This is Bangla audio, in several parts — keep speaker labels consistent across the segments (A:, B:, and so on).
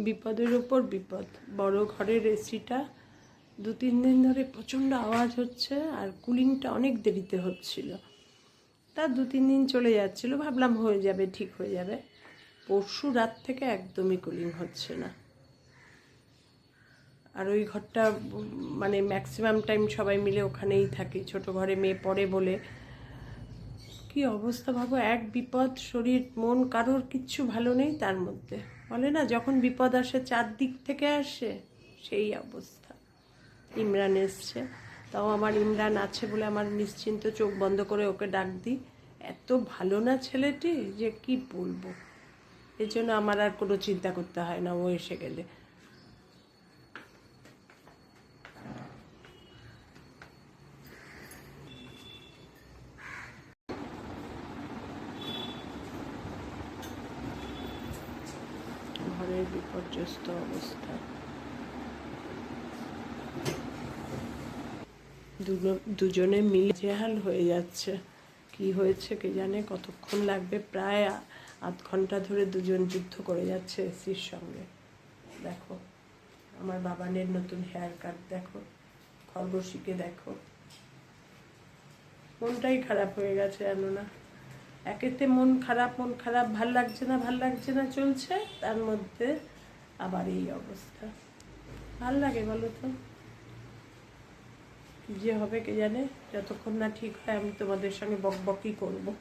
A: বিপদের উপর বিপদ। বড় ঘরের এসিটা 2-3 দিন ধরে প্রচণ্ড আওয়াজ হচ্ছে, আর কুলিংটা অনেক দেরিতে হচ্ছিল। তা 2-3 দিন চলে যাচ্ছিল, ভাবলাম হয়ে যাবে, ঠিক হয়ে যাবে। পরশু রাত থেকে একদমই কুলিং হচ্ছে না। আর ওই ঘরটা মানে ম্যাক্সিমাম টাইম সবাই মিলে ওখানেই থাকি, ছোট ঘরে মেয়ে পড়ে বলে। কি অবস্থা ভাবো, এক বিপদ, শরীর মন কারোর কিচ্ছু ভালো নেই। তার মধ্যে বলে না, যখন বিপদ আসে 4 দিক থেকে আসে, সেই অবস্থা। ইমরান এসছে, তাও আমার ইমরান আছে বলে আমার নিশ্চিন্ত, চোখ বন্ধ করে ওকে ডাক দিই। এত ভালো না ছেলেটি যে কি বলবো। এই জন্য আমার আর কোনো চিন্তা করতে হয় না ও এসে গেলে। ঘরের বিপর্যস্ত অবস্থা। দুজনে মিলে জেহাল হয়ে যাচ্ছে। কি হয়েছে কে জানে, কতক্ষণ লাগবে। প্রায় আধ ঘন্টা ধরে দুজন যুদ্ধ করে যাচ্ছে এসির সঙ্গে। দেখো আমার বাবানের নতুন হেয়ার কাট, দেখো খরগোশীকে দেখো। মনটাই খারাপ হয়ে গেছে, জানো না। একেতে মন খারাপ, ভাল লাগছে না চলছে, তার মধ্যে আবার এই অবস্থা। ভাল লাগে বলো তো? যে হবে কে জানে। যতক্ষণ না ঠিক হয় আমি তোমাদের সঙ্গে বকবকই করবো।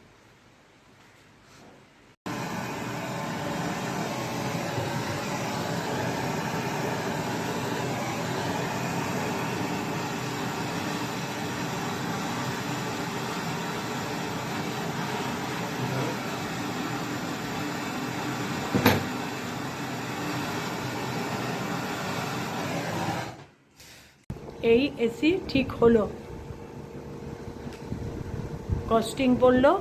A: এই এসি ঠিক হলো, কস্টিং পড়লো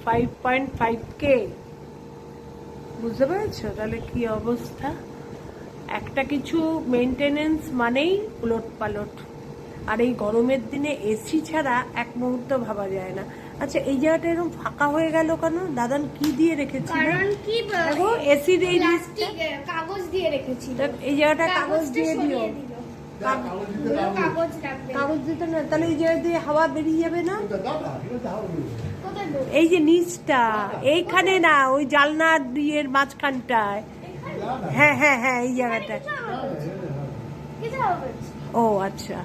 A: 5.5K। বুঝতে পেরেছো তাহলে কি অবস্থা? একটা কিছু মেনটেনেন্স মানেই উলট পালট। আর এই গরমের দিনে এসি ছাড়া এক মুহূর্ত ভাবা যায় না। আচ্ছা, এই জায়গাটা এরকম ফাঁকা হয়ে গেল কেন? দাদান কি দিয়ে রেখেছিল? দেখো এসির এই
B: কাগজ দিয়ে রেখেছি।
A: এই জায়গাটা কাগজ দিয়ে দিও। কাগজ দিতে না, তাহলে এই জায়গা দিয়ে হাওয়া বেরিয়ে যাবে না? এই যে নিচটা, এইখানে না, ওই জালনার দিয়ের মাঝখানটায়। হ্যাঁ হ্যাঁ হ্যাঁ, এই জায়গাটা। ও আচ্ছা,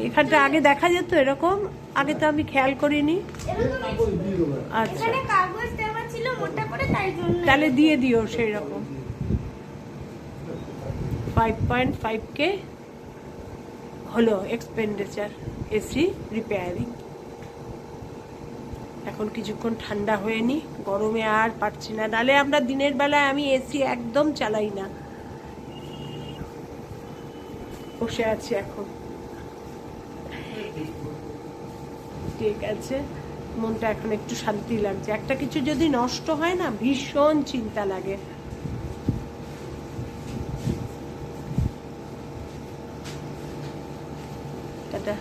A: এখানটা আগে দেখা যেত এরকম? আগে তো আমি খেয়াল করিনি। আচ্ছা, তাহলে দিয়ে দিও সেই রকম। 5.5K হলো এক্সপেন্ডিচার এসি রিপেয়ারিং। এখন কিছুক্ষণ ঠান্ডা হয়ে নি, গরমে আর পারছি না। নাহলে আমরা দিনের বেলায় আমি এসি একদম চালাই না, বসে আছি এখন। ঠিক আছে, মনটা এখন একটু শান্তি লাগছে। একটা কিছু যদি নষ্ট হয় না, ভীষণ চিন্তা লাগে। টাটা।